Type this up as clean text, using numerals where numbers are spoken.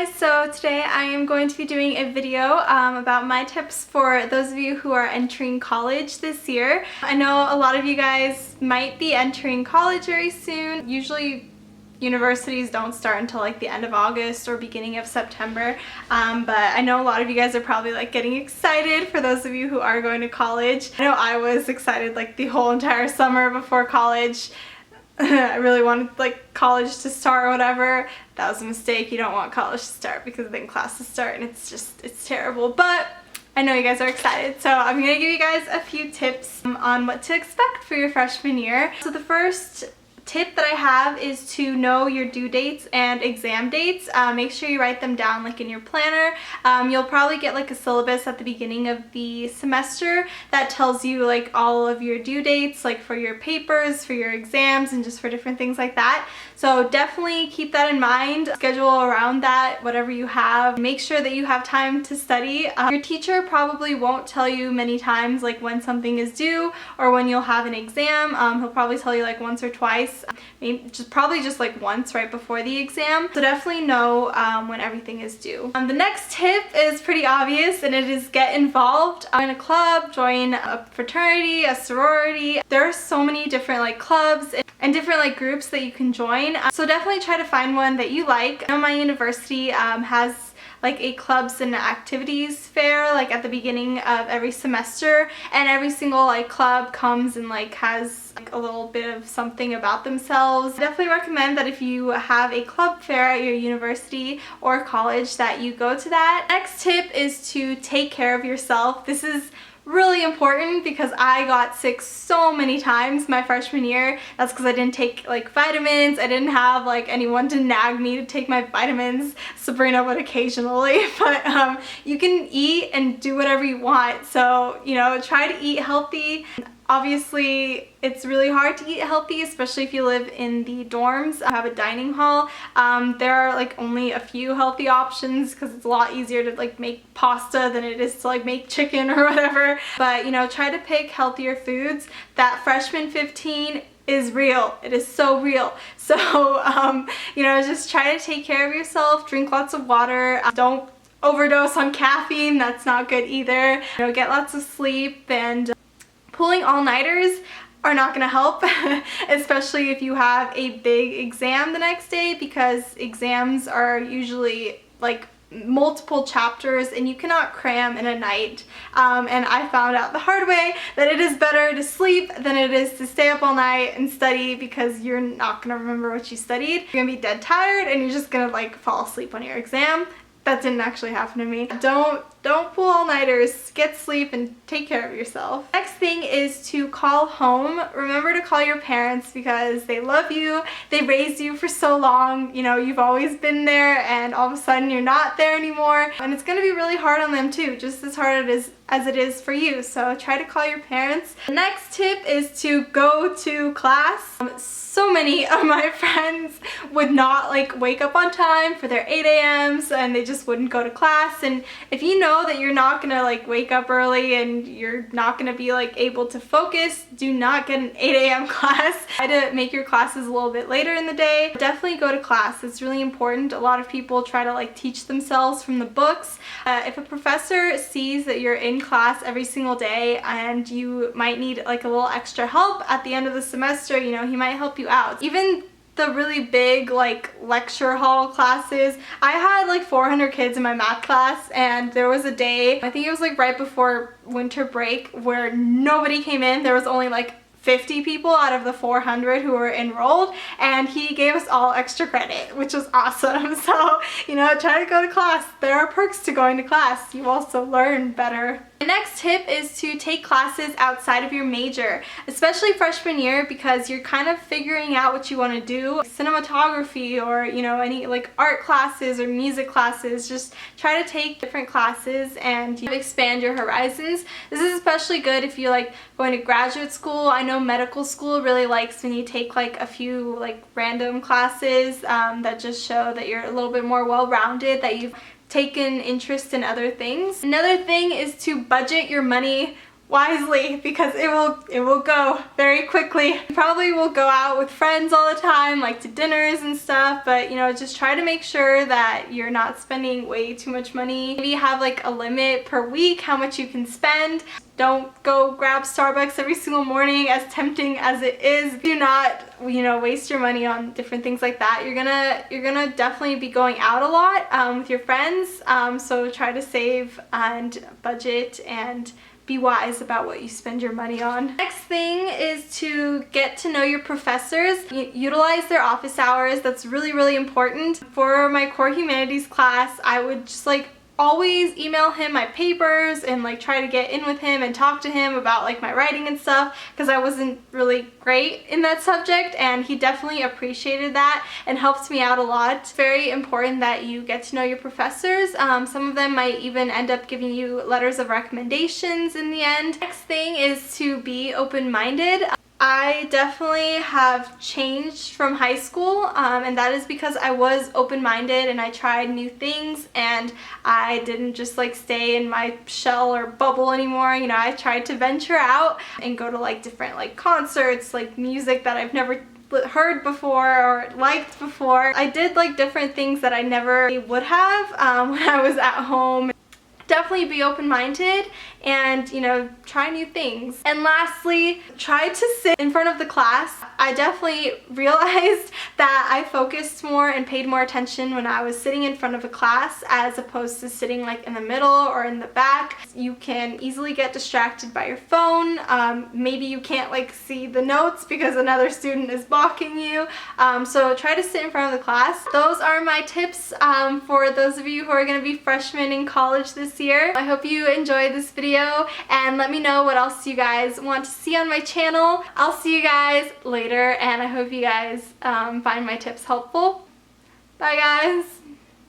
guys, so today I am going to be doing a video about my tips for those of you who are entering college this year. I know a lot of you guys might be entering college very soon. Usually universities don't start until like the end of August or beginning of September, but I know a lot of you guys are probably like getting excited for those of you who are going to college. I know I was excited like the whole entire summer before college. I really wanted like college to start or whatever. That was a mistake. You don't want college to start because then classes start and it's terrible. But I know you guys are excited, so I'm gonna give you guys a few tips on what to expect for your freshman year. So the first tip that I have is to know your due dates and exam dates. Make sure you write them down like in your planner. You'll probably get like a syllabus at the beginning of the semester that tells you like all of your due dates, like for your papers, for your exams, and just for different things like that. So definitely keep that in mind. Schedule around that, whatever you have. Make sure that you have time to study. Your teacher probably won't tell you many times like when something is due or when you'll have an exam. He'll probably tell you like once or twice. Maybe probably just like once right before the exam. So definitely know when everything is due. The next tip is pretty obvious, and it is get involved. Join a club, join a fraternity, a sorority. There are so many different like clubs and different like groups that you can join. So definitely try to find one that you like. I know my university has like a clubs and activities fair like at the beginning of every semester, and every single like club comes and like has like a little bit of something about themselves. I definitely recommend that if you have a club fair at your university or college that you go to that. Next tip is to take care of yourself. This is really important because I got sick so many times my freshman year. That's because I didn't take like vitamins. I didn't have like anyone to nag me to take my vitamins. Sabrina would occasionally, but you can eat and do whatever you want. So, you know, try to eat healthy. Obviously, it's really hard to eat healthy, especially if you live in the dorms. I have a dining hall. There are like only a few healthy options because it's a lot easier to like make pasta than it is to like make chicken or whatever. But you know, try to pick healthier foods. That freshman 15 is real. It is so real. So, you know, just try to take care of yourself. Drink lots of water. Don't overdose on caffeine. That's not good either. You know, get lots of sleep, and pulling all-nighters are not going to help, especially if you have a big exam the next day, because exams are usually like multiple chapters and you cannot cram in a night. And I found out the hard way that it is better to sleep than it is to stay up all night and study, because you're not going to remember what you studied. You're going to be dead tired and you're just going to like fall asleep on your exam. That didn't actually happen to me. Don't pull all-nighters. Get sleep and take care of yourself. Next thing is to call home. Remember to call your parents because they love you. They raised you for so long. You know, you've always been there, and all of a sudden you're not there anymore. And it's gonna be really hard on them too, just as hard as it is for you. So try to call your parents. The next tip is to go to class. So many of my friends would not like wake up on time for their 8 a.m.s and they just wouldn't go to class. And if you know that you're not gonna like wake up early and you're not gonna be like able to focus, do not get an 8 a.m. class. Try to make your classes a little bit later in the day. Definitely go to class. It's really important. A lot of people try to like teach themselves from the books. If a professor sees that you're in class every single day and you might need like a little extra help at the end of the semester, you know, he might help you out. Even the really big like lecture hall classes. I had like 400 kids in my math class, and there was a day, I think it was like right before winter break, where nobody came in. There was only like 50 people out of the 400 who were enrolled, and he gave us all extra credit, which was awesome. So, you know, try to go to class. There are perks to going to class. You also learn better. The next tip is to take classes outside of your major, especially freshman year, because you're kind of figuring out what you want to do. Cinematography, or you know, any like art classes or music classes. Just try to take different classes and expand your horizons. This is especially good if you're like going to graduate school. I know medical school really likes when you take like a few like random classes that just show that you're a little bit more well-rounded, that you've taken interest in other things. Another thing is to budget your money wisely because it will go very quickly. You probably will go out with friends all the time, like to dinners and stuff, but you know, just try to make sure that you're not spending way too much money. Maybe have like a limit per week how much you can spend. Don't go grab Starbucks every single morning, as tempting as it is. Do not, you know, waste your money on different things like that. You're gonna definitely be going out a lot with your friends, so try to save and budget and be wise about what you spend your money on. Next thing is to get to know your professors. Utilize their office hours. That's really, really important. For my core humanities class, I would just like always email him my papers and like try to get in with him and talk to him about like my writing and stuff, because I wasn't really great in that subject, and he definitely appreciated that and helped me out a lot. It's very important that you get to know your professors. Some of them might even end up giving you letters of recommendations in the end. Next thing is to be open-minded. I definitely have changed from high school, and that is because I was open-minded and I tried new things, and I didn't just like stay in my shell or bubble anymore. You know, I tried to venture out and go to like different like concerts, like music that I've never heard before or liked before. I did like different things that I never would have when I was at home. Definitely be open-minded and, you know, try new things. And lastly, try to sit in front of the class. I definitely realized that I focused more and paid more attention when I was sitting in front of a class as opposed to sitting like in the middle or in the back. You can easily get distracted by your phone. Maybe you can't like see the notes because another student is blocking you. So try to sit in front of the class. Those are my tips for those of you who are going to be freshmen in college this year. I hope you enjoyed this video, and let me know what else you guys want to see on my channel. I'll see you guys later, and I hope you guys find my tips helpful. Bye guys!